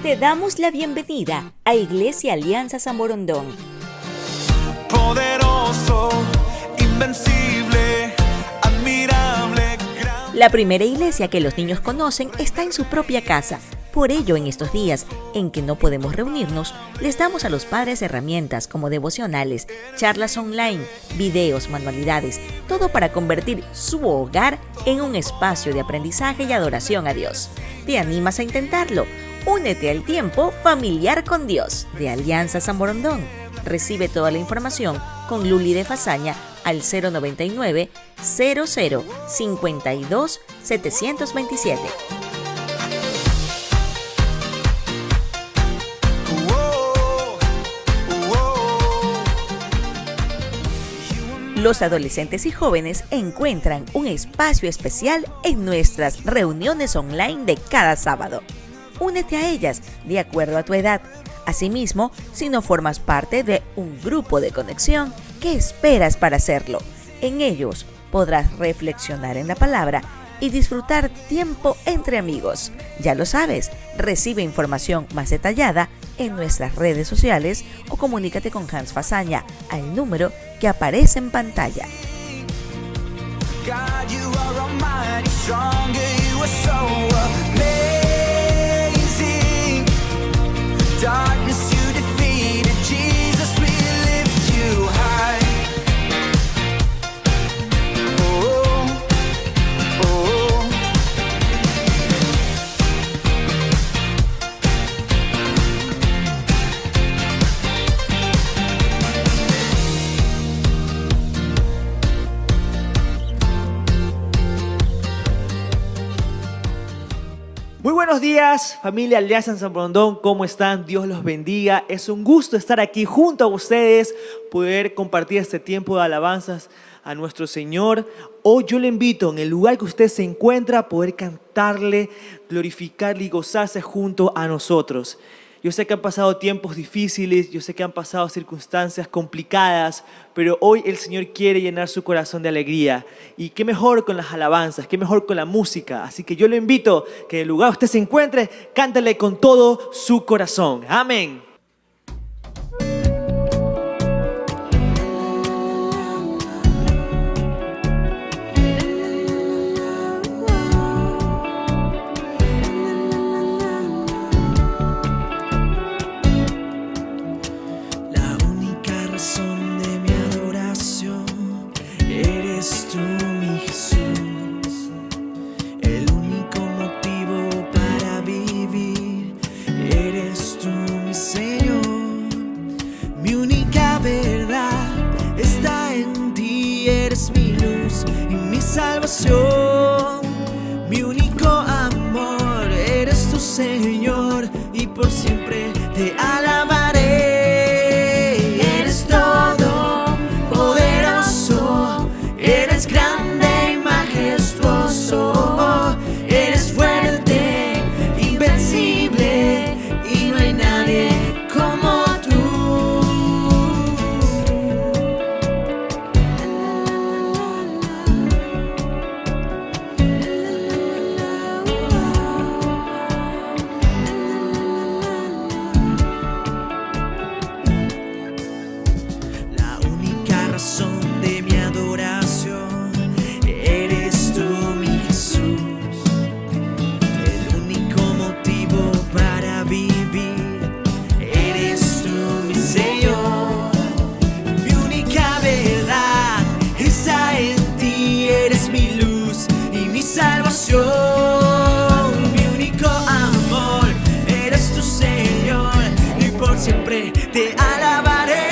Te damos la bienvenida a Iglesia Alianza San Borondón. Poderoso, invencible, admirable, grande. La primera iglesia que los niños conocen está en su propia casa. Por ello, en estos días en que no podemos reunirnos, les damos a los padres herramientas como devocionales, charlas online, videos, manualidades, todo para convertir su hogar en un espacio de aprendizaje y adoración a Dios. ¿Te animas a intentarlo? Únete al tiempo familiar con Dios de Alianza San Borondón. Recibe toda la información con Luli de Fazaña al 099 00 52 727. Los adolescentes y jóvenes encuentran un espacio especial en nuestras reuniones online de cada sábado. Únete a ellas de acuerdo a tu edad. Asimismo, si no formas parte de un grupo de conexión, ¿qué esperas para hacerlo? En ellos podrás reflexionar en la palabra y disfrutar tiempo entre amigos. Ya lo sabes, recibe información más detallada en nuestras redes sociales o comunícate con Hans Fazaña al número que aparece en pantalla. God, you are almighty, stronger, you are so amazing. Darkness you defeated, Jesus, we lift you high. Oh, oh. Muy buenos días, familia Alianza San Borondón, ¿cómo están? Dios los bendiga. Es un gusto estar aquí junto a ustedes, poder compartir este tiempo de alabanzas a nuestro Señor. Hoy yo le invito, en el lugar que usted se encuentra, a poder cantarle, glorificarle y gozarse junto a nosotros. Yo sé que han pasado tiempos difíciles, yo sé que han pasado circunstancias complicadas, pero hoy el Señor quiere llenar su corazón de alegría. Y qué mejor con las alabanzas, qué mejor con la música. Así que yo le invito que en el lugar donde usted se encuentre, cántale con todo su corazón. Amén. Salvación, mi único amor, eres tu Señor, y por siempre te alabaré. Eres todo poderoso, eres grande y majestuoso, eres fuerte, invencible, y no hay nadie como tú. Mi único amor, eres tu Señor, y por siempre te alabaré.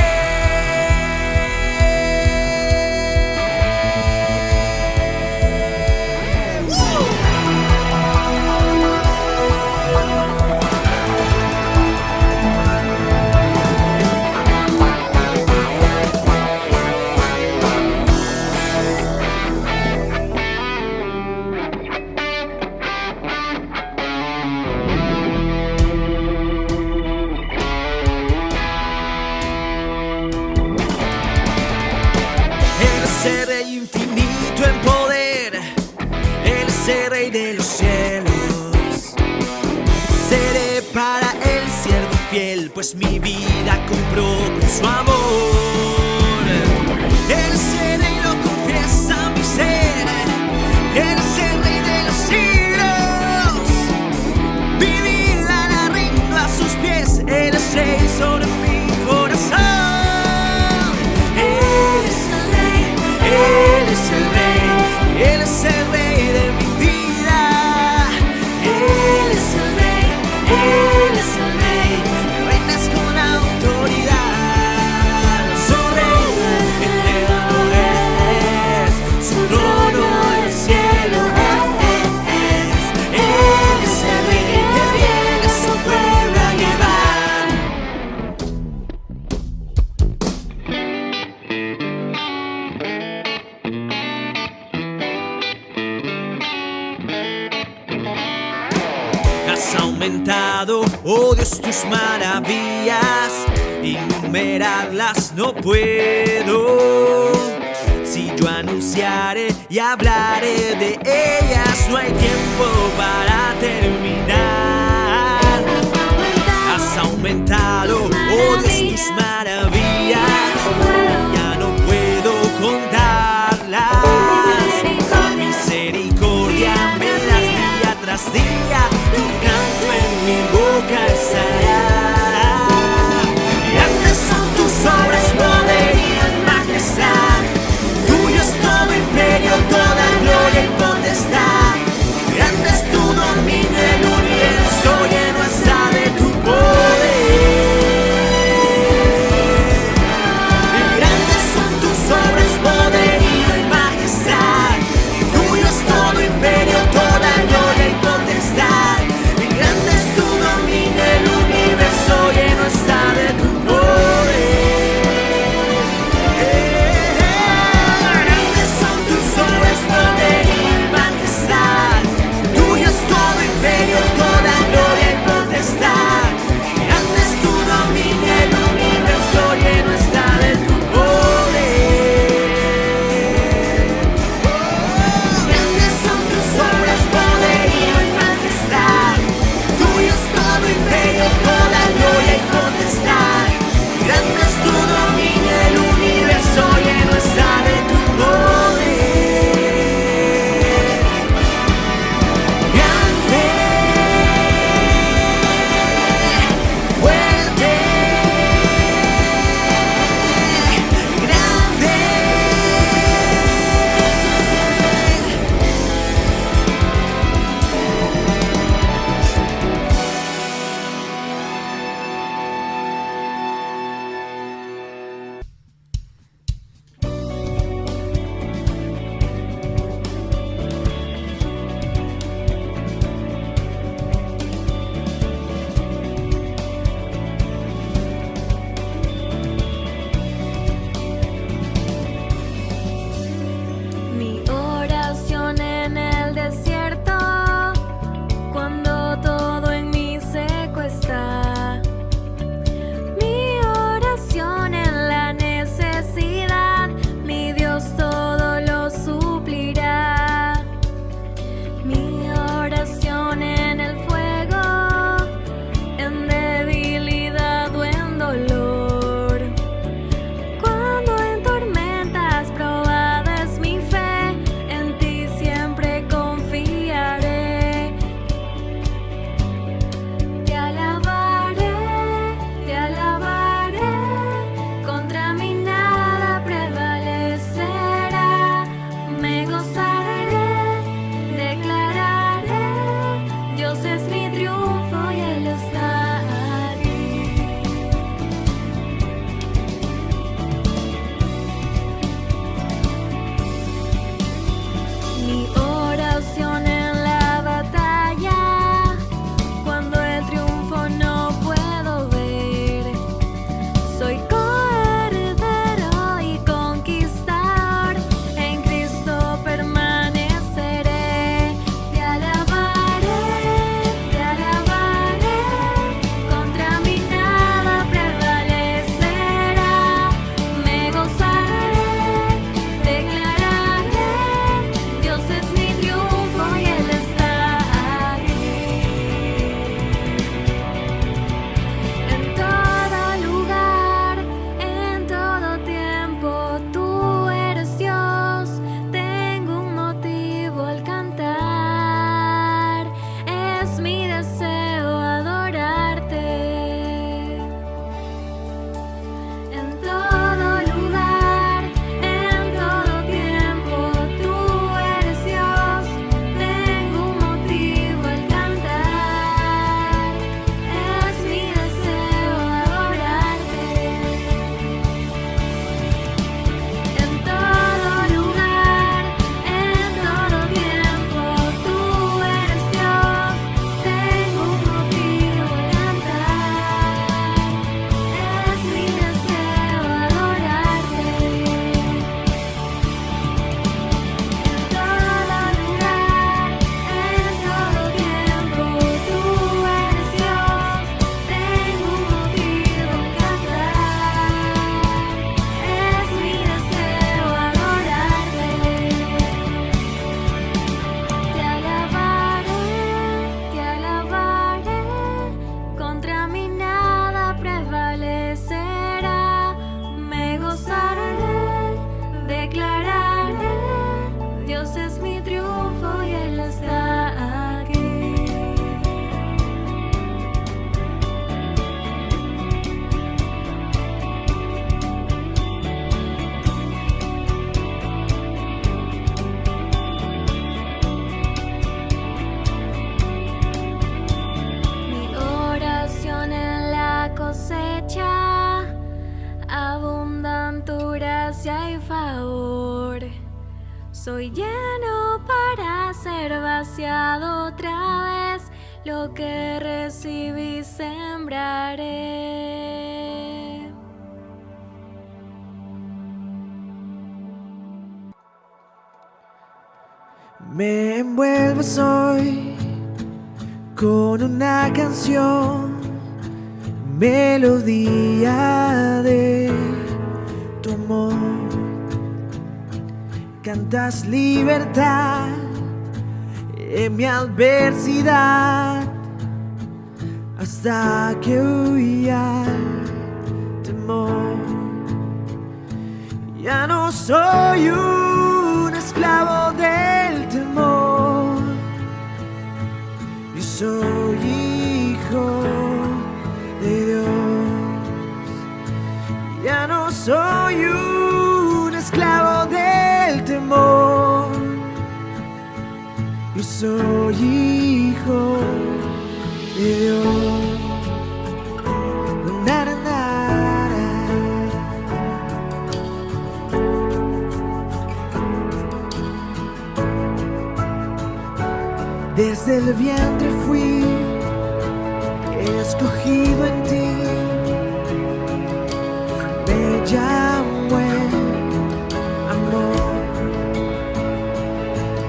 Ese Rey de los cielos, pues mi vida compró con su amor. Eres el rey, lo confiesa mi ser. Eres el rey de los siglos. Mi vida la rindo a sus pies. Eres rey sobre mi corazón. Eres el rey, eres el rey, eres el rey de mi vida. Eres el rey, eres el rey, reinas con autoridad. Sobre eterno eres, su trono del cielo es. Eres el rey que viene a su pueblo a llevar. Has aumentado, oh Dios, tus maravillas, enumerarlas no puedo. Si yo anunciaré y hablaré de ellas, no hay tiempo para terminar. Has aumentado, oh Dios, tus maravillas, ya no puedo contarlas. Misericordia me das día tras día, tu canto en mi boca estará. Grandes son tus obras, poder y majestad. Tuyo es todo imperio, toda gloria y potestad. Grande Soy lleno para ser vaciado otra vez. Lo que recibí sembraré. Me envuelves hoy con una canción, melodía de tu amor. Cantas libertad en mi adversidad hasta que huya el temor. Ya no soy un esclavo del temor, yo soy hijo de Dios. Ya no soy un esclavo del temor, yo soy hijo de Dios. Na, na, na, Desde el vientre fui escogido en ti, me llamó amor,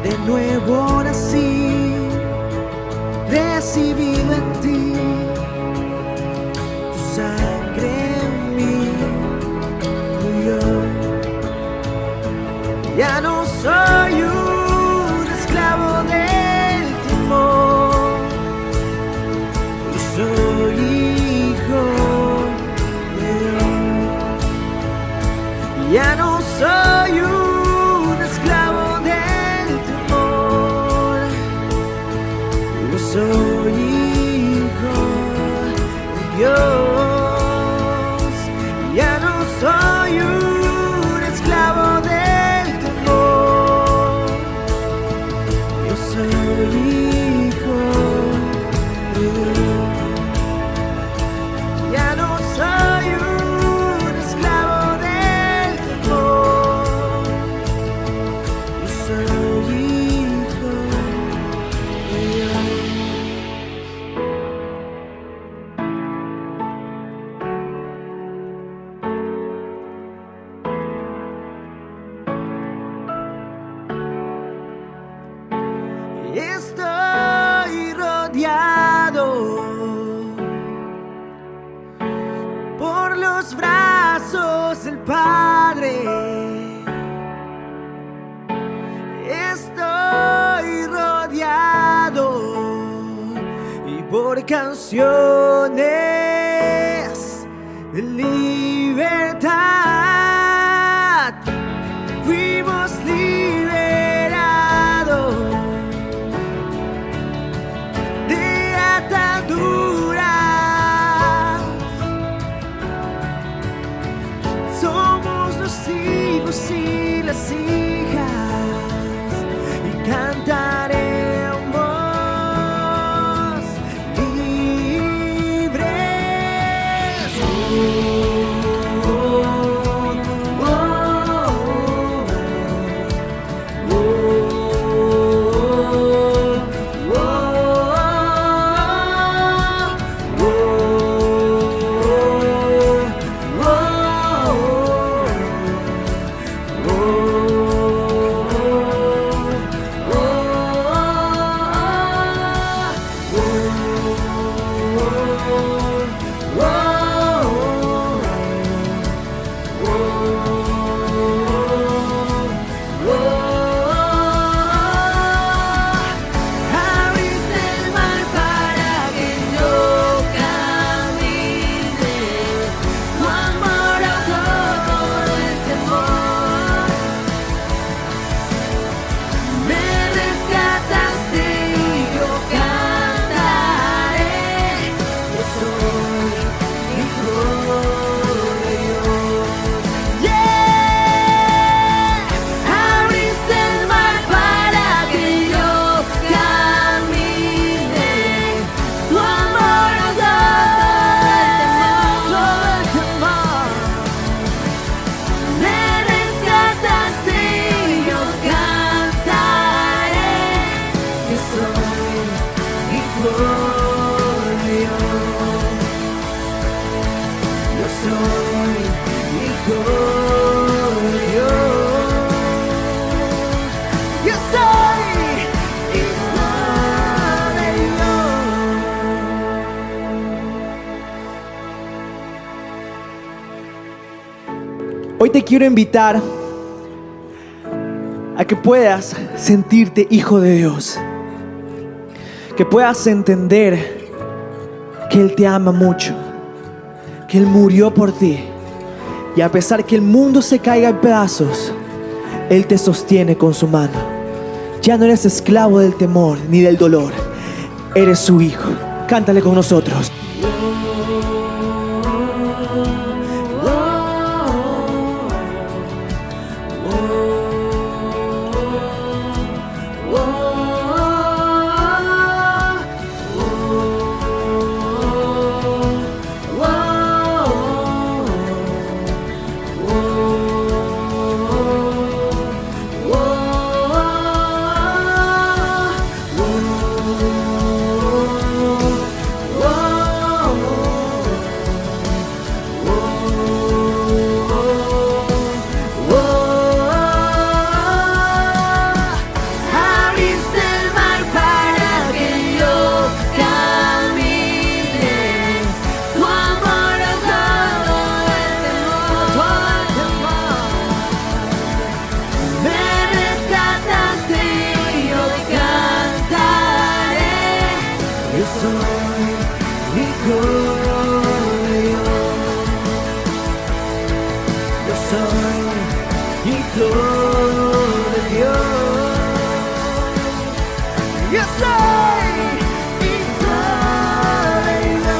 de nuevo nací, recibido en ti, tu sangre en mí fluyó. Ya no soy un esclavo del temor, yo soy hijo de Dios. Ya no soy un esclavo del temor, yo soy hijo de Dios. Ya no soy un esclavo del temor, yo soy hijo de Dios. Ya no soy un esclavo del temor, yo soy hijo de Dios. Estoy rodeado por los brazos del Padre. Estoy rodeado y por canciones de libertad fuimos liberados de ataduras. Somos los hijos y las hijas y cantaremos libres. Oh, oh, oh. Hoy te quiero invitar a que puedas sentirte hijo de Dios, que puedas entender que Él te ama mucho, que Él murió por ti, y a pesar que el mundo se caiga en pedazos, Él te sostiene con su mano. Ya no eres esclavo del temor ni del dolor, eres su hijo. Cántale con nosotros. Abriste el mar para que yo camine. Tu amor ahogado todo el temor. Me rescataste y yo te cantaré. Yo soy hijo de Dios. Yo soy hijo de Dios. Yo soy hijo de Dios.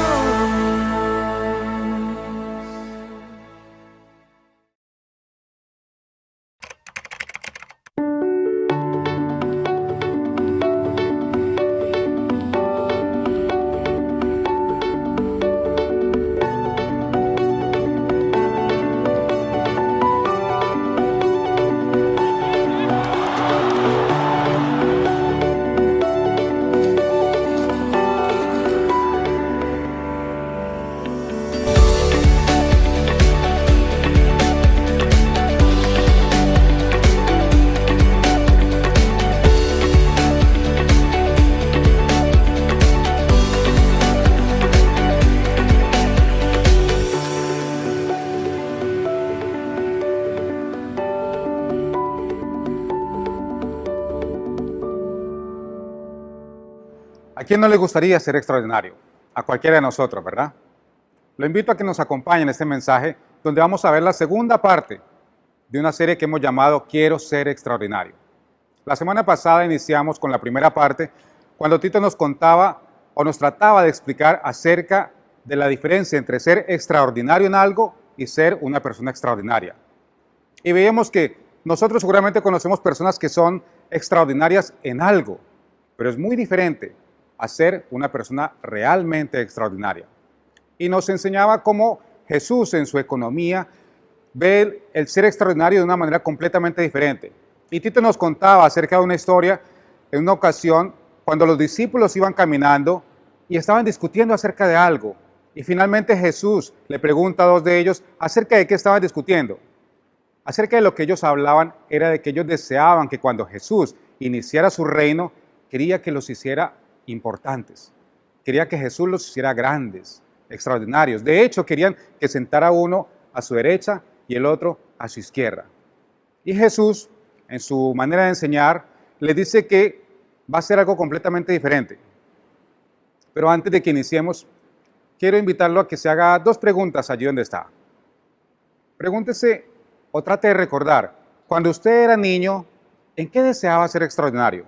¿A quién no le gustaría ser extraordinario? A cualquiera de nosotros, ¿verdad? Lo invito a que nos acompañe en este mensaje donde vamos a ver la segunda parte de una serie que hemos llamado Quiero ser extraordinario. La semana pasada iniciamos con la primera parte cuando Tito nos contaba o nos trataba de explicar acerca de la diferencia entre ser extraordinario en algo y ser una persona extraordinaria. Y veíamos que nosotros seguramente conocemos personas que son extraordinarias en algo, pero es muy diferente a ser una persona realmente extraordinaria. Y nos enseñaba cómo Jesús en su economía ve el ser extraordinario de una manera completamente diferente. Y Tito nos contaba acerca de una historia en una ocasión cuando los discípulos iban caminando y estaban discutiendo acerca de algo. Y finalmente Jesús le pregunta a dos de ellos acerca de qué estaban discutiendo. Acerca de lo que ellos hablaban era de que ellos deseaban que cuando Jesús iniciara su reino, quería que los hiciera importantes. Quería que Jesús los hiciera grandes, extraordinarios. De hecho, querían que sentara uno a su derecha y el otro a su izquierda. Y Jesús, en su manera de enseñar, les dice que va a ser algo completamente diferente. Pero antes de que iniciemos, quiero invitarlo a que se haga dos preguntas allí donde está. Pregúntese o trate de recordar, cuando usted era niño, ¿en qué deseaba ser extraordinario?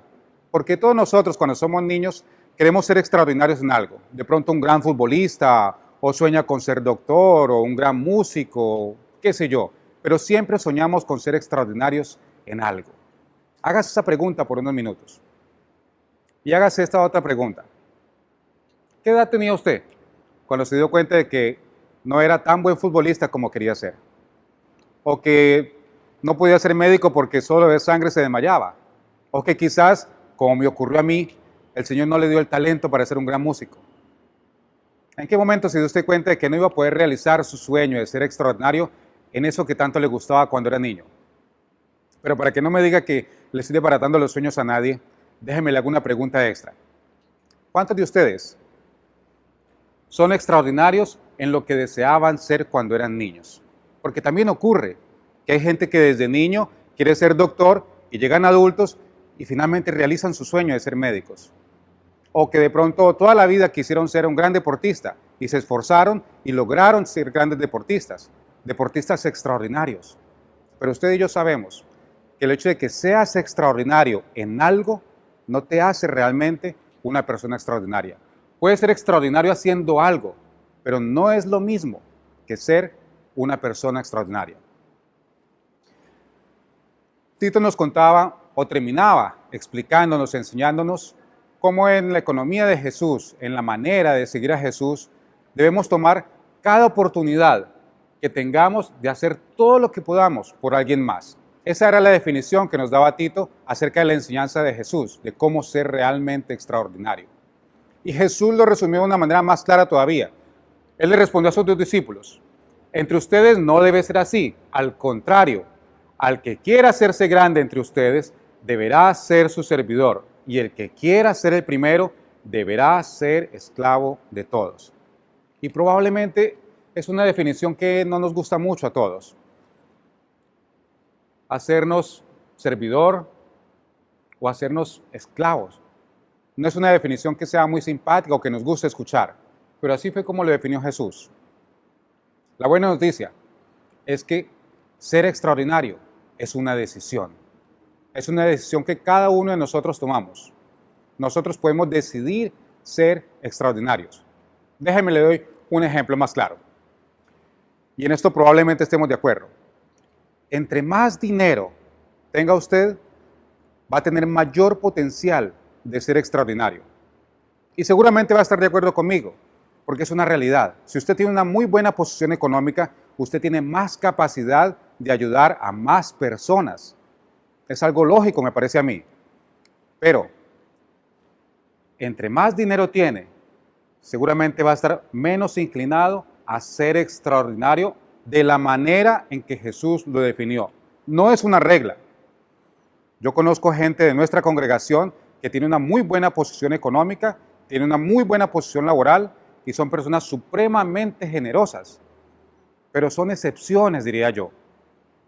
Porque todos nosotros cuando somos niños queremos ser extraordinarios en algo. De pronto un gran futbolista, o sueña con ser doctor, o un gran músico, qué sé yo. Pero siempre soñamos con ser extraordinarios en algo. Hágase esa pregunta por unos minutos. Y hágase esta otra pregunta. ¿Qué edad tenía usted cuando se dio cuenta de que no era tan buen futbolista como quería ser? O que no podía ser médico porque solo de sangre se desmayaba. O que quizás, como me ocurrió a mí, el Señor no le dio el talento para ser un gran músico. ¿En qué momento se dio usted cuenta de que no iba a poder realizar su sueño de ser extraordinario en eso que tanto le gustaba cuando era niño? Pero para que no me diga que le estoy desbaratando los sueños a nadie, déjeme le hago una pregunta extra. ¿Cuántos de ustedes son extraordinarios en lo que deseaban ser cuando eran niños? Porque también ocurre Que hay gente que desde niño quiere ser doctor y llegan adultos y finalmente realizan su sueño de ser médicos. O que de pronto toda la vida quisieron ser un gran deportista y se esforzaron y lograron ser grandes deportistas, deportistas extraordinarios. Pero usted y yo sabemos que el hecho de que seas extraordinario en algo no te hace realmente una persona extraordinaria. Puedes ser extraordinario haciendo algo, pero no es lo mismo que ser una persona extraordinaria. Tito nos contaba o terminaba explicándonos, enseñándonos cómo en la economía de Jesús, en la manera de seguir a Jesús, debemos tomar cada oportunidad que tengamos de hacer todo lo que podamos por alguien más. Esa era la definición que nos daba Tito acerca de la enseñanza de Jesús, de cómo ser realmente extraordinario. Y Jesús lo resumió de una manera más clara todavía. Él le respondió a sus dos discípulos: entre ustedes no debe ser así, al contrario, al que quiera hacerse grande entre ustedes, deberá ser su servidor, y el que quiera ser el primero, deberá ser esclavo de todos. Y probablemente es una definición que no nos gusta mucho a todos. Hacernos servidor o hacernos esclavos. No es una definición que sea muy simpática o que nos guste escuchar, pero así fue como lo definió Jesús. La buena noticia es que ser extraordinario es una decisión. Es una decisión que cada uno de nosotros tomamos. Nosotros podemos decidir ser extraordinarios. Déjenme le doy un ejemplo más claro. Y en esto probablemente estemos de acuerdo. Entre más dinero tenga usted, va a tener mayor potencial de ser extraordinario. Y seguramente va a estar de acuerdo conmigo, porque es una realidad. Si usted tiene una muy buena posición económica, usted tiene más capacidad de ayudar a más personas. Es algo lógico, me parece a mí. Pero, entre más dinero tiene, seguramente va a estar menos inclinado a ser extraordinario de la manera en que Jesús lo definió. No es una regla. Yo conozco gente de nuestra congregación que tiene una muy buena posición económica, tiene una muy buena posición laboral y son personas supremamente generosas. Pero son excepciones, diría yo.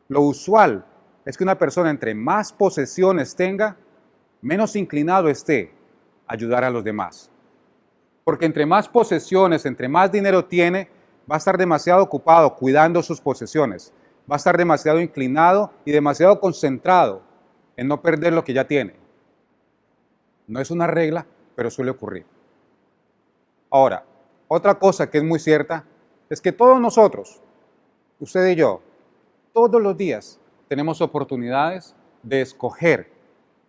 Lo usual es que una persona entre más posesiones tenga, menos inclinado esté a ayudar a los demás. Porque entre más posesiones, entre más dinero tiene, va a estar demasiado ocupado cuidando sus posesiones. Va a estar demasiado inclinado y demasiado concentrado en no perder lo que ya tiene. No es una regla, pero suele ocurrir. Ahora, otra cosa que es muy cierta es que todos nosotros, usted y yo, todos los días tenemos oportunidades de escoger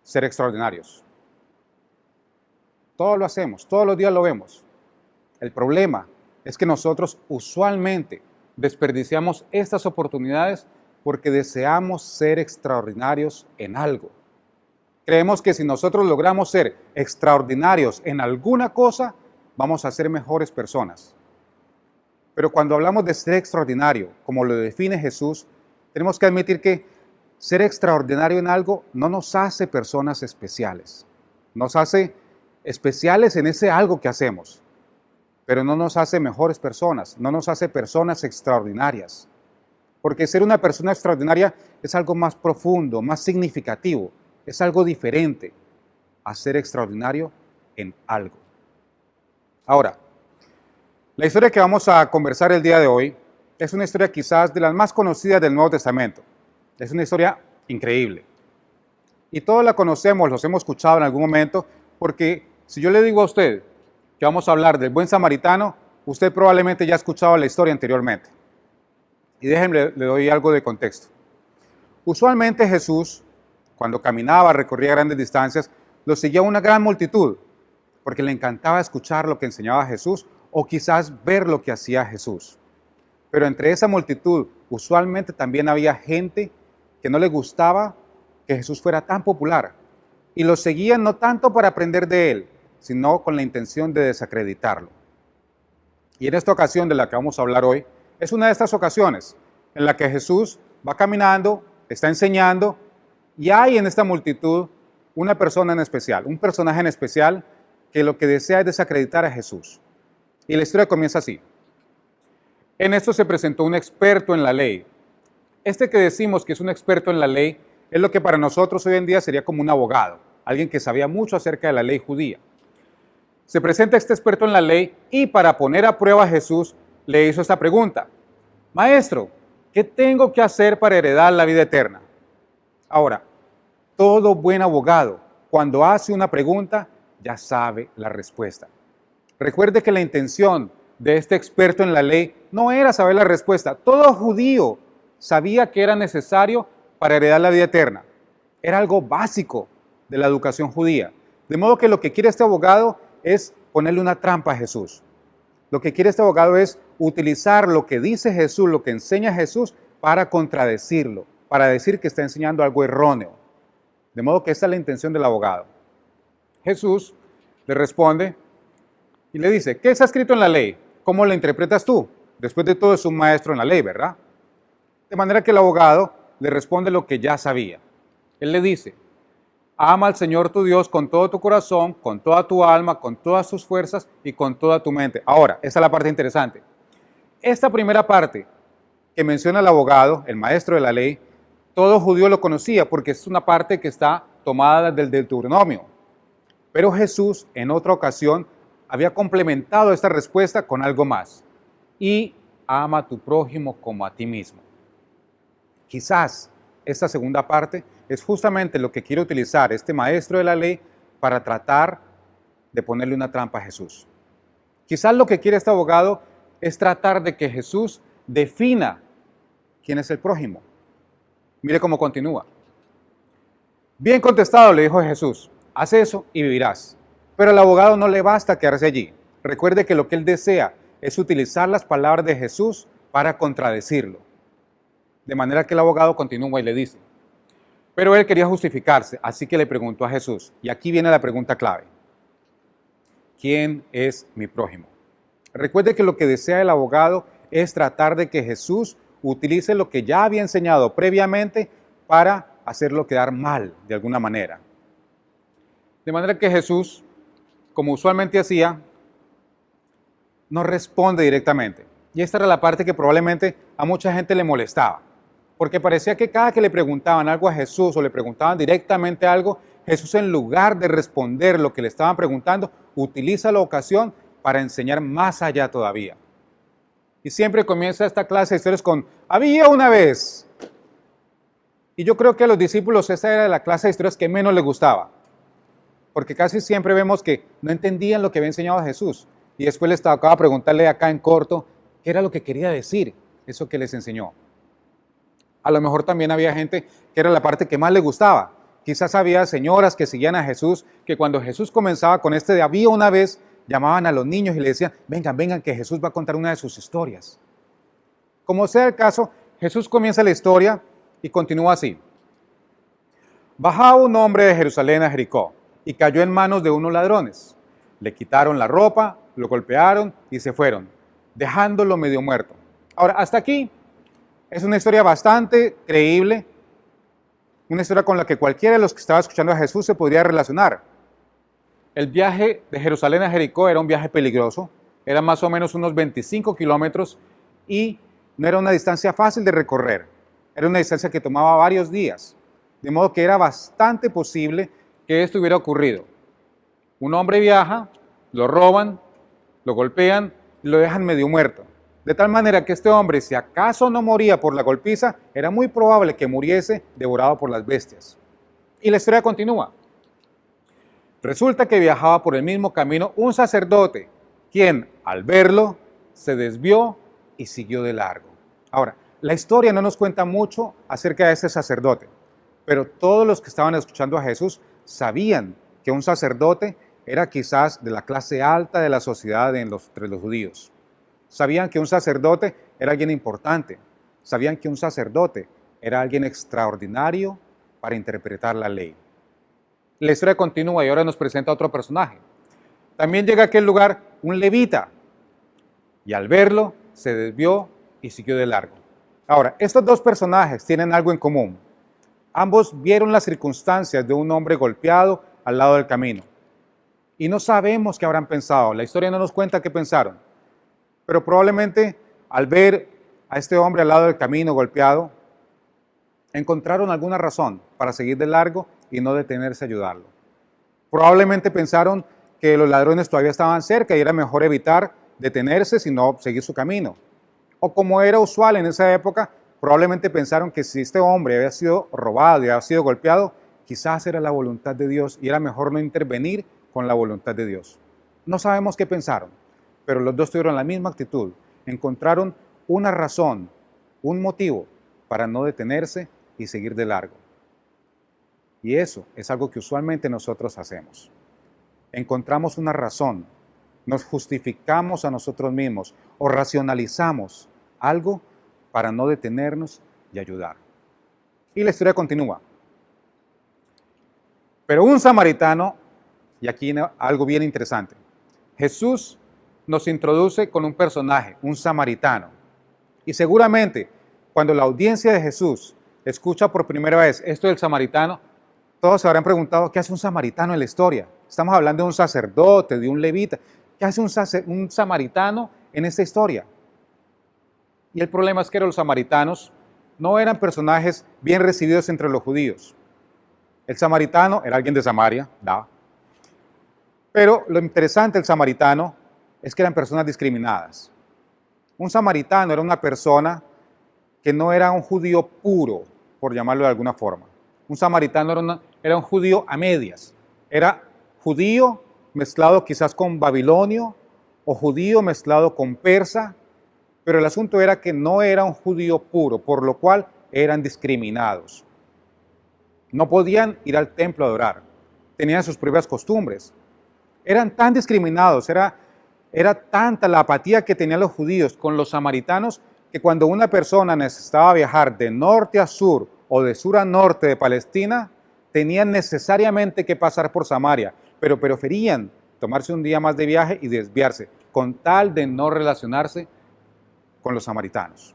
ser extraordinarios. Todo lo hacemos, todos los días lo vemos. El problema es que nosotros usualmente desperdiciamos estas oportunidades porque deseamos ser extraordinarios en algo. Creemos que si nosotros logramos ser extraordinarios en alguna cosa, vamos a ser mejores personas. Pero cuando hablamos de ser extraordinario, como lo define Jesús, tenemos que admitir que ser extraordinario en algo no nos hace personas especiales. Nos hace especiales en ese algo que hacemos, pero no nos hace mejores personas, no nos hace personas extraordinarias. Porque ser una persona extraordinaria es algo más profundo, más significativo, es algo diferente a ser extraordinario en algo. Ahora, la historia que vamos a conversar el día de hoy es una historia quizás de las más conocidas del Nuevo Testamento. Es una historia increíble. Y todos la conocemos, los hemos escuchado en algún momento, porque si yo le digo a usted que vamos a hablar del buen samaritano, usted probablemente ya ha escuchado la historia anteriormente. Y déjenme, le doy algo de contexto. Usualmente Jesús, cuando caminaba, recorría grandes distancias, lo seguía una gran multitud, porque le encantaba escuchar lo que enseñaba Jesús o quizás ver lo que hacía Jesús. Pero entre esa multitud, usualmente también había gente que no le gustaba que Jesús fuera tan popular y lo seguían no tanto para aprender de él, sino con la intención de desacreditarlo. Y en esta ocasión de la que vamos a hablar hoy, es una de estas ocasiones en la que Jesús va caminando, está enseñando y hay en esta multitud una persona en especial, un personaje en especial que lo que desea es desacreditar a Jesús. Y la historia comienza así. En esto se presentó un experto en la ley. Este que decimos que es un experto en la ley es lo que para nosotros hoy en día sería como un abogado, alguien que sabía mucho acerca de la ley judía. Se presenta este experto en la ley y para poner a prueba a Jesús le hizo esta pregunta: Maestro, ¿qué tengo que hacer para heredar la vida eterna? Ahora, todo buen abogado, cuando hace una pregunta, ya sabe la respuesta. Recuerde que la intención de este experto en la ley no era saber la respuesta. Todo judío sabía que era necesario para heredar la vida eterna. Era algo básico de la educación judía. De modo que lo que quiere este abogado es ponerle una trampa a Jesús. Lo que quiere este abogado es utilizar lo que dice Jesús, lo que enseña Jesús, para contradecirlo, para decir que está enseñando algo erróneo. De modo que esta es la intención del abogado. Jesús le responde y le dice: ¿qué está escrito en la ley? ¿Cómo lo interpretas tú? Después de todo es un maestro en la ley, ¿verdad? De manera que el abogado le responde lo que ya sabía. Él le dice: ama al Señor tu Dios con todo tu corazón, con toda tu alma, con todas tus fuerzas y con toda tu mente. Ahora, esta es la parte interesante. Esta primera parte que menciona el abogado, el maestro de la ley, todo judío lo conocía porque es una parte que está tomada del Deuteronomio. Pero Jesús, en otra ocasión, había complementado esta respuesta con algo más. Y ama a tu prójimo como a ti mismo. Quizás esta segunda parte es justamente lo que quiere utilizar este maestro de la ley para tratar de ponerle una trampa a Jesús. Quizás lo que quiere este abogado es tratar de que Jesús defina quién es el prójimo. Mire cómo continúa. Bien contestado, le dijo Jesús, haz eso y vivirás. Pero al abogado no le basta quedarse allí. Recuerde que lo que él desea es utilizar las palabras de Jesús para contradecirlo. De manera que el abogado continúa y le dice: pero él quería justificarse, así que le preguntó a Jesús, y aquí viene la pregunta clave: ¿quién es mi prójimo? Recuerde que lo que desea el abogado es tratar de que Jesús utilice lo que ya había enseñado previamente para hacerlo quedar mal de alguna manera. De manera que Jesús, como usualmente hacía, no responde directamente. Y esta era la parte que probablemente a mucha gente le molestaba. Porque parecía que cada que le preguntaban algo a Jesús o le preguntaban directamente algo, Jesús, en lugar de responder lo que le estaban preguntando, utiliza la ocasión para enseñar más allá todavía. Y siempre comienza esta clase de historias con: había una vez. Y yo creo que a los discípulos esa era la clase de historias que menos les gustaba. Porque casi siempre vemos que no entendían lo que había enseñado Jesús. Y después les tocaba preguntarle acá en corto qué era lo que quería decir, eso que les enseñó. A lo mejor también había gente que era la parte que más le gustaba. Quizás había señoras que seguían a Jesús, que cuando Jesús comenzaba con este de había una vez, llamaban a los niños y le decían: vengan, vengan, que Jesús va a contar una de sus historias. Como sea el caso, Jesús comienza la historia y continúa así. Bajaba un hombre de Jerusalén a Jericó y cayó en manos de unos ladrones. Le quitaron la ropa, lo golpearon y se fueron, dejándolo medio muerto. Ahora, hasta aquí es una historia bastante creíble, una historia con la que cualquiera de los que estaba escuchando a Jesús se podría relacionar. El viaje de Jerusalén a Jericó era un viaje peligroso, era más o menos unos 25 kilómetros y no era una distancia fácil de recorrer, era una distancia que tomaba varios días, de modo que era bastante posible que esto hubiera ocurrido. Un hombre viaja, lo roban, lo golpean y lo dejan medio muerto. De tal manera que este hombre, si acaso no moría por la golpiza, era muy probable que muriese devorado por las bestias. Y la historia continúa. Resulta que viajaba por el mismo camino un sacerdote, quien al verlo se desvió y siguió de largo. Ahora, la historia no nos cuenta mucho acerca de este sacerdote, pero todos los que estaban escuchando a Jesús sabían que un sacerdote era quizás de la clase alta de la sociedad entre los judíos. Sabían que un sacerdote era alguien importante. Sabían que un sacerdote era alguien extraordinario para interpretar la ley. La historia continúa y ahora nos presenta a otro personaje. También llega a aquel lugar un levita y al verlo se desvió y siguió de largo. Ahora, estos dos personajes tienen algo en común. Ambos vieron las circunstancias de un hombre golpeado al lado del camino. Y no sabemos qué habrán pensado. La historia no nos cuenta qué pensaron. Pero probablemente al ver a este hombre al lado del camino golpeado, encontraron alguna razón para seguir de largo y no detenerse a ayudarlo. Probablemente pensaron que los ladrones todavía estaban cerca y era mejor evitar detenerse, sino seguir su camino. O como era usual en esa época, probablemente pensaron que si este hombre había sido robado y había sido golpeado, quizás era la voluntad de Dios y era mejor no intervenir con la voluntad de Dios. No sabemos qué pensaron, pero los dos tuvieron la misma actitud. Encontraron una razón, un motivo para no detenerse y seguir de largo. Y eso es algo que usualmente nosotros hacemos. Encontramos una razón, nos justificamos a nosotros mismos o racionalizamos algo para no detenernos y ayudar. Y la historia continúa. Pero un samaritano, y aquí algo bien interesante, Jesús nos introduce con un personaje, un samaritano. Y seguramente cuando la audiencia de Jesús escucha por primera vez esto del samaritano, todos se habrán preguntado, ¿qué hace un samaritano en la historia? Estamos hablando de un sacerdote, de un levita. ¿Qué hace un samaritano en esta historia? Y el problema es que los samaritanos no eran personajes bien recibidos entre los judíos. El samaritano era alguien de Samaria, pero lo interesante del samaritano es que eran personas discriminadas. Un samaritano era una persona que no era un judío puro, por llamarlo de alguna forma. Un samaritano era un judío a medias. Era judío mezclado quizás con babilonio o judío mezclado con persa, pero el asunto era que no era un judío puro, por lo cual eran discriminados. No podían ir al templo a adorar, tenían sus propias costumbres. Eran tan discriminados, era tanta la apatía que tenían los judíos con los samaritanos que cuando una persona necesitaba viajar de norte a sur o de sur a norte de Palestina, tenían necesariamente que pasar por Samaria, pero preferían tomarse un día más de viaje y desviarse, con tal de no relacionarse con los samaritanos.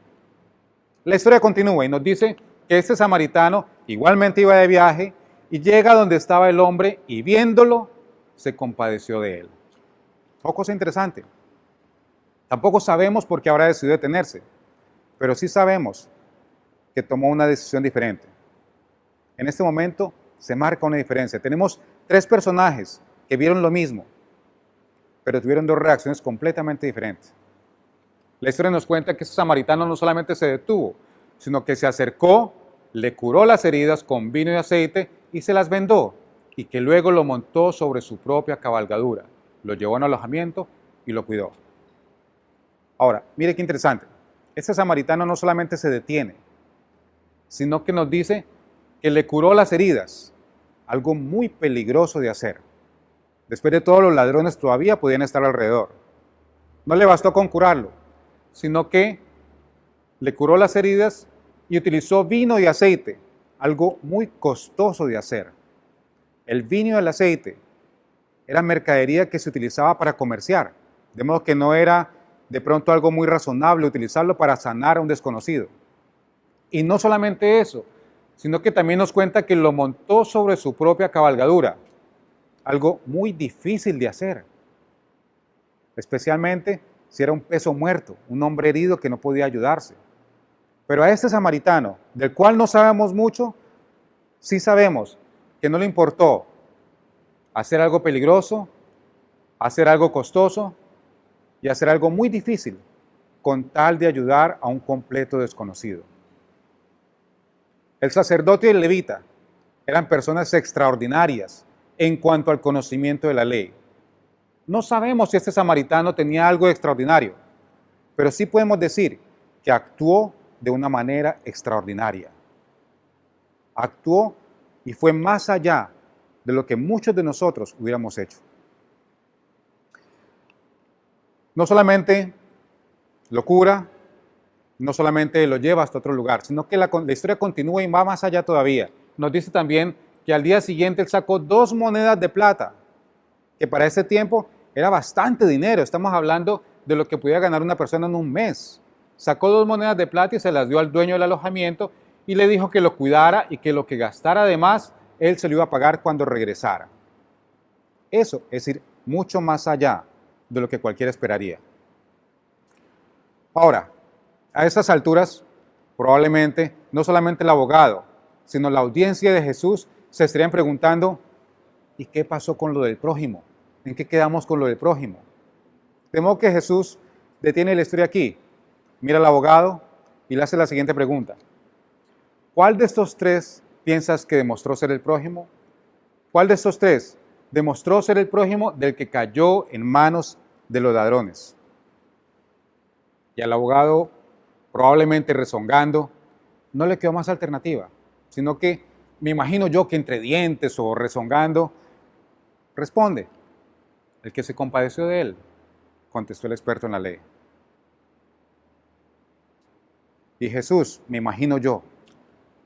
La historia continúa y nos dice que este samaritano igualmente iba de viaje y llega donde estaba el hombre y viéndolo, se compadeció de él. Cosa interesante. Tampoco sabemos por qué habrá decidido detenerse, pero sí sabemos que tomó una decisión diferente. En este momento se marca una diferencia. Tenemos 3 personajes que vieron lo mismo, pero tuvieron 2 reacciones completamente diferentes. La historia nos cuenta que ese samaritano no solamente se detuvo, sino que se acercó, le curó las heridas con vino y aceite y se las vendó, y que luego lo montó sobre su propia cabalgadura, lo llevó a un alojamiento y lo cuidó. Ahora, mire qué interesante. Este samaritano no solamente se detiene, sino que nos dice que le curó las heridas, algo muy peligroso de hacer. Después de todo, los ladrones todavía podían estar alrededor. No le bastó con curarlo, sino que le curó las heridas y utilizó vino y aceite, algo muy costoso de hacer. El vino y el aceite era mercadería que se utilizaba para comerciar, de modo que no era de pronto algo muy razonable utilizarlo para sanar a un desconocido. Y no solamente eso, sino que también nos cuenta que lo montó sobre su propia cabalgadura, algo muy difícil de hacer, especialmente si era un peso muerto, un hombre herido que no podía ayudarse. Pero a este samaritano, del cual no sabemos mucho, sí sabemos que no le importó hacer algo peligroso, hacer algo costoso y hacer algo muy difícil con tal de ayudar a un completo desconocido. El sacerdote y el levita eran personas extraordinarias en cuanto al conocimiento de la ley. No sabemos si este samaritano tenía algo extraordinario, pero sí podemos decir que actuó de una manera extraordinaria. Actuó y fue más allá de lo que muchos de nosotros hubiéramos hecho. No solamente lo cura, no solamente lo lleva hasta otro lugar, sino que la historia continúa y va más allá todavía. Nos dice también que al día siguiente él sacó 2 monedas de plata, que para ese tiempo era bastante dinero. Estamos hablando de lo que podía ganar una persona en un mes. Sacó 2 monedas de plata y se las dio al dueño del alojamiento y le dijo que lo cuidara y que lo que gastara además, él se lo iba a pagar cuando regresara. Eso es ir mucho más allá de lo que cualquiera esperaría. Ahora, a estas alturas, probablemente no solamente el abogado sino la audiencia de Jesús se estarían preguntando, ¿y qué pasó con lo del prójimo? ¿En qué quedamos con lo del prójimo? De modo que Jesús detiene la historia aquí, mira al abogado y le hace la siguiente pregunta. ¿Cuál de estos tres piensas que demostró ser el prójimo? ¿Cuál de estos tres demostró ser el prójimo del que cayó en manos de los ladrones? Y al abogado, probablemente rezongando, no le quedó más alternativa, sino que me imagino yo que entre dientes o rezongando, responde, el que se compadeció de él, contestó el experto en la ley. Y Jesús, me imagino yo,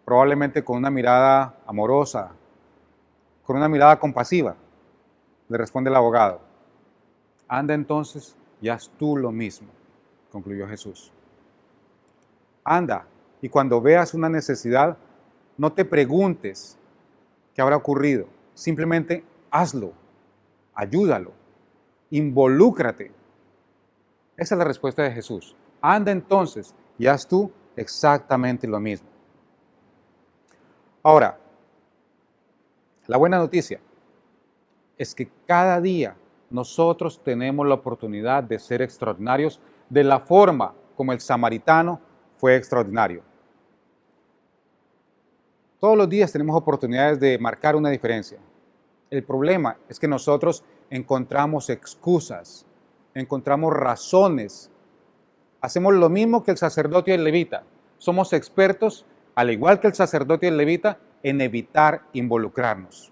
probablemente con una mirada amorosa, con una mirada compasiva, le responde el abogado, anda entonces y haz tú lo mismo, concluyó Jesús. Anda, y cuando veas una necesidad, no te preguntes qué habrá ocurrido, simplemente hazlo, ayúdalo, involúcrate. Esa es la respuesta de Jesús. Anda entonces y haz tú exactamente lo mismo. Ahora, la buena noticia es que cada día nosotros tenemos la oportunidad de ser extraordinarios de la forma como el samaritano fue extraordinario. Todos los días tenemos oportunidades de marcar una diferencia. El problema es que nosotros encontramos excusas, encontramos razones. Hacemos lo mismo que el sacerdote y el levita. Somos expertos, al igual que el sacerdote y el levita, en evitar involucrarnos.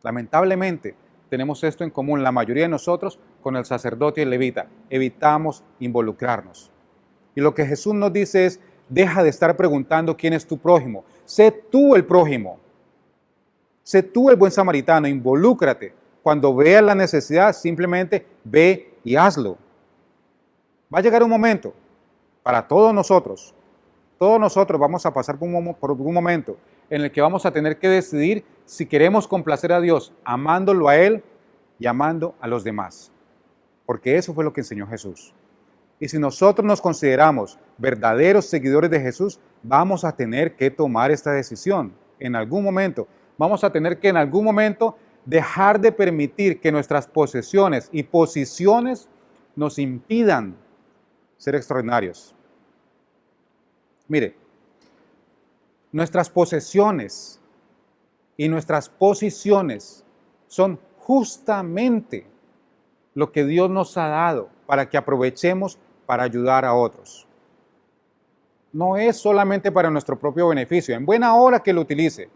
Lamentablemente, tenemos esto en común la mayoría de nosotros con el sacerdote y el levita. Evitamos involucrarnos. Y lo que Jesús nos dice es, deja de estar preguntando quién es tu prójimo. Sé tú el prójimo. Sé tú el buen samaritano. Involúcrate. Cuando veas la necesidad, simplemente ve y hazlo. Va a llegar un momento para todos nosotros vamos a pasar por un momento en el que vamos a tener que decidir si queremos complacer a Dios amándolo a Él y amando a los demás. Porque eso fue lo que enseñó Jesús. Y si nosotros nos consideramos verdaderos seguidores de Jesús, vamos a tener que tomar esta decisión en algún momento. Vamos a tener que en algún momento dejar de permitir que nuestras posesiones y posiciones nos impidan ser extraordinarios. Mire, nuestras posesiones y nuestras posiciones son justamente lo que Dios nos ha dado para que aprovechemos para ayudar a otros. No es solamente para nuestro propio beneficio, en buena hora que lo utilice,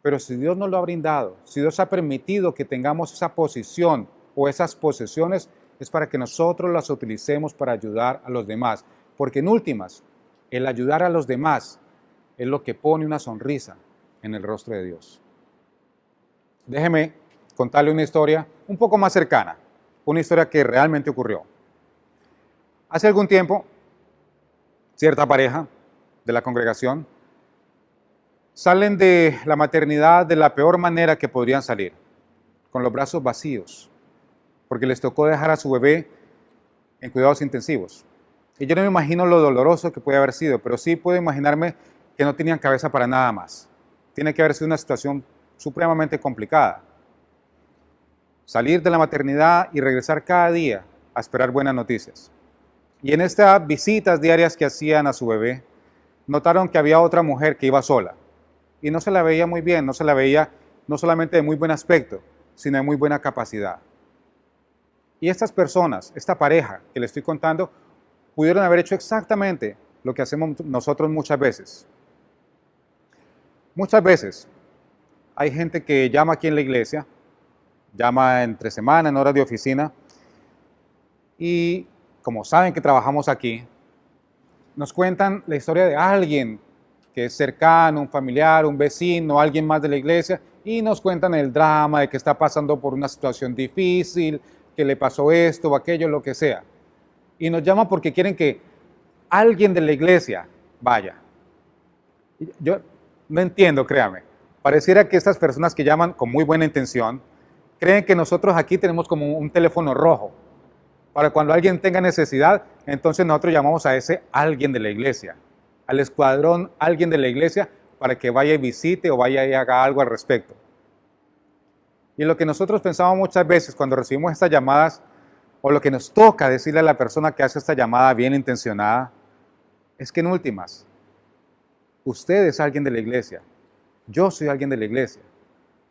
pero si Dios nos lo ha brindado, si Dios ha permitido que tengamos esa posición o esas posesiones, es para que nosotros las utilicemos para ayudar a los demás, porque en últimas, el ayudar a los demás es lo que pone una sonrisa en el rostro de Dios. Déjeme contarle una historia un poco más cercana, una historia que realmente ocurrió. Hace algún tiempo, cierta pareja de la congregación salen de la maternidad de la peor manera que podrían salir, con los brazos vacíos, porque les tocó dejar a su bebé en cuidados intensivos. Y yo no me imagino lo doloroso que puede haber sido, pero sí puedo imaginarme que no tenían cabeza para nada más. Tiene que haber sido una situación supremamente complicada. Salir de la maternidad y regresar cada día a esperar buenas noticias. Y en estas visitas diarias que hacían a su bebé, notaron que había otra mujer que iba sola. Y no se la veía muy bien, no se la veía no solamente de muy buen aspecto, sino de muy buena capacidad. Y estas personas, esta pareja que les estoy contando, pudieron haber hecho exactamente lo que hacemos nosotros muchas veces. Muchas veces hay gente que llama aquí en la iglesia, llama entre semana, en horas de oficina, y como saben que trabajamos aquí, nos cuentan la historia de alguien que es cercano, un familiar, un vecino, alguien más de la iglesia, y nos cuentan el drama de que está pasando por una situación difícil, que le pasó esto o aquello, lo que sea. Y nos llaman porque quieren que alguien de la iglesia vaya. Yo no entiendo, créame. Pareciera que estas personas que llaman con muy buena intención, creen que nosotros aquí tenemos como un teléfono rojo. Para cuando alguien tenga necesidad, entonces nosotros llamamos a ese alguien de la iglesia. al escuadrón alguien de la iglesia para que vaya y visite o vaya y haga algo al respecto. Y lo que nosotros pensamos muchas veces cuando recibimos estas llamadas, o lo que nos toca decirle a la persona que hace esta llamada bien intencionada, es que en últimas, usted es alguien de la iglesia, yo soy alguien de la iglesia,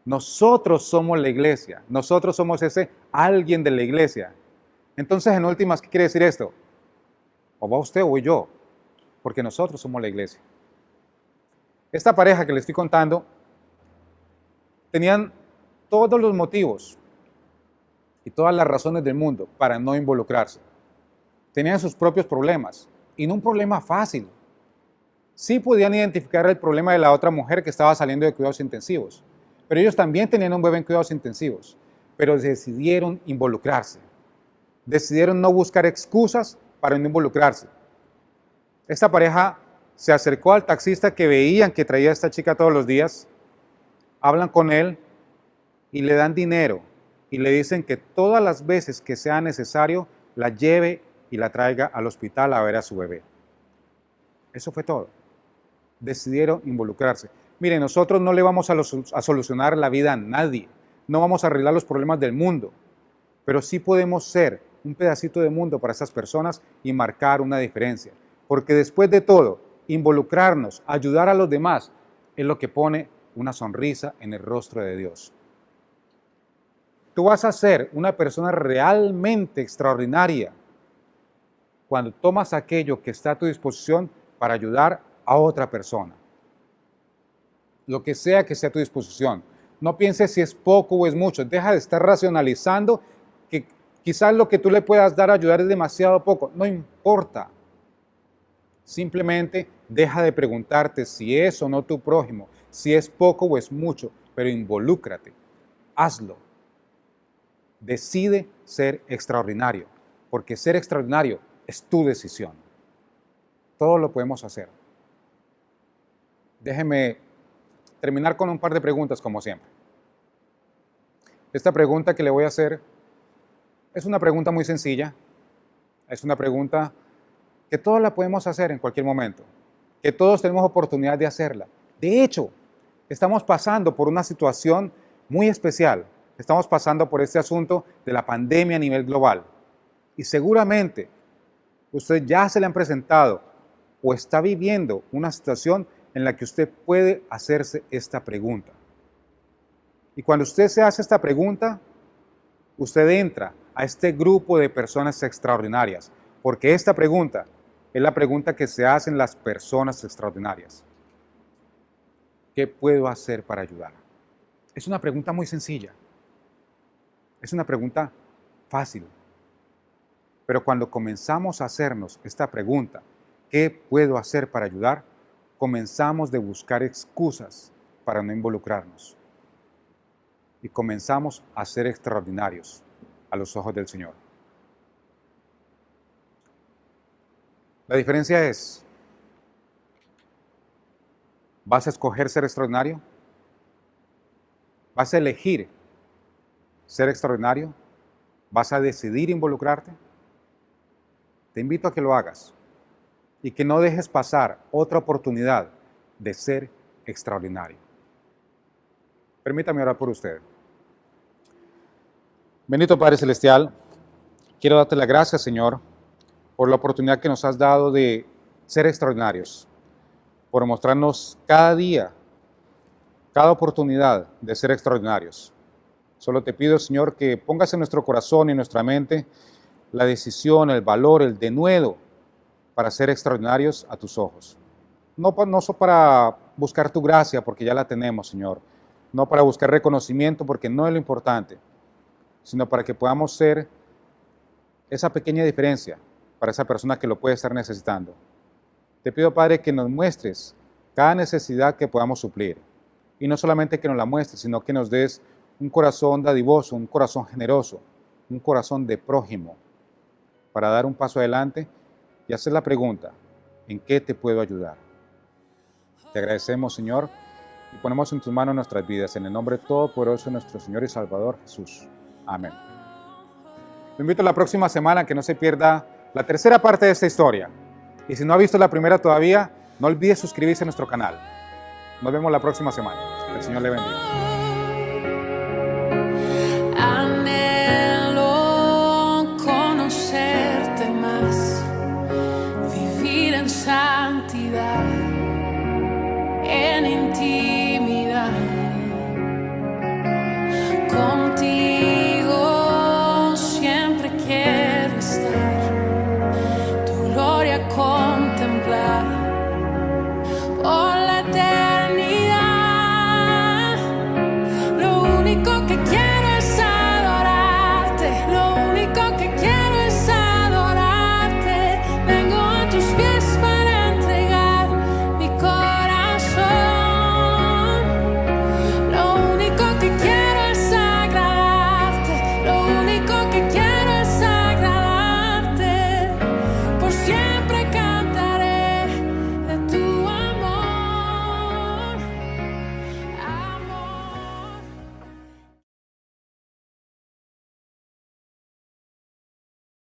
nosotros somos la iglesia, nosotros somos ese alguien de la iglesia. Entonces, en últimas, ¿qué quiere decir esto? O va usted o voy yo, porque nosotros somos la iglesia. Esta pareja que le estoy contando, tenían todos los motivos y todas las razones del mundo para no involucrarse. Tenían sus propios problemas, y no un problema fácil. Sí podían identificar el problema de la otra mujer que estaba saliendo de cuidados intensivos, pero ellos también tenían un bebé en cuidados intensivos, pero decidieron involucrarse. Decidieron no buscar excusas para no involucrarse. Esta pareja se acercó al taxista que veían que traía a esta chica todos los días, hablan con él y le dan dinero y le dicen que todas las veces que sea necesario la lleve y la traiga al hospital a ver a su bebé. Eso fue todo. Decidieron involucrarse. Miren, nosotros no le vamos a solucionar la vida a nadie, no vamos a arreglar los problemas del mundo, pero sí podemos ser un pedacito de mundo para esas personas y marcar una diferencia. Porque después de todo, involucrarnos, ayudar a los demás, es lo que pone una sonrisa en el rostro de Dios. Tú vas a ser una persona realmente extraordinaria cuando tomas aquello que está a tu disposición para ayudar a otra persona. Lo que sea que esté a tu disposición. No pienses si es poco o es mucho. Deja de estar racionalizando que quizás lo que tú le puedas dar a ayudar es demasiado poco. No importa. Simplemente deja de preguntarte si es o no tu prójimo, si es poco o es mucho, pero involúcrate. Hazlo. Decide ser extraordinario, porque ser extraordinario es tu decisión. Todo lo podemos hacer. Déjeme terminar con un par de preguntas, como siempre. Esta pregunta que le voy a hacer es una pregunta muy sencilla. Es una pregunta que todos la podemos hacer en cualquier momento, que todos tenemos oportunidad de hacerla. De hecho, estamos pasando por una situación muy especial. Estamos pasando por este asunto de la pandemia a nivel global. Y seguramente usted ya se le han presentado o está viviendo una situación en la que usted puede hacerse esta pregunta. Y cuando usted se hace esta pregunta, usted entra a este grupo de personas extraordinarias, porque esta pregunta es la pregunta que se hacen las personas extraordinarias. ¿Qué puedo hacer para ayudar? Es una pregunta muy sencilla. Es una pregunta fácil. Pero cuando comenzamos a hacernos esta pregunta, ¿qué puedo hacer para ayudar?, comenzamos de buscar excusas para no involucrarnos. Y comenzamos a ser extraordinarios a los ojos del Señor. La diferencia es, ¿vas a escoger ser extraordinario? ¿Vas a elegir ser extraordinario? ¿Vas a decidir involucrarte? Te invito a que lo hagas y que no dejes pasar otra oportunidad de ser extraordinario. Permítame orar por usted. Bendito Padre Celestial, quiero darte las gracias, Señor, por la oportunidad que nos has dado de ser extraordinarios, por mostrarnos cada día, cada oportunidad de ser extraordinarios. Solo te pido, Señor, que pongas en nuestro corazón y en nuestra mente la decisión, el valor, el denuedo para ser extraordinarios a tus ojos. No solo para buscar tu gracia, porque ya la tenemos, Señor. No para buscar reconocimiento, porque no es lo importante, sino para que podamos ser esa pequeña diferencia para esa persona que lo puede estar necesitando. Te pido, Padre, que nos muestres cada necesidad que podamos suplir. Y no solamente que nos la muestres, sino que nos des un corazón dadivoso, un corazón generoso, un corazón de prójimo, para dar un paso adelante y hacer la pregunta, ¿en qué te puedo ayudar? Te agradecemos, Señor, y ponemos en tus manos nuestras vidas, en el nombre todopoderoso de nuestro Señor y Salvador Jesús. Amén. Lo invito la próxima semana a que no se pierda la tercera parte de esta historia. Y si no ha visto la primera todavía, No olvide suscribirse a nuestro canal. Nos vemos la próxima semana. Que el Señor le bendiga. Anhelo conocerte más, vivir en santidad, en intimidad. Contigo siempre quiero estar, tu gloria con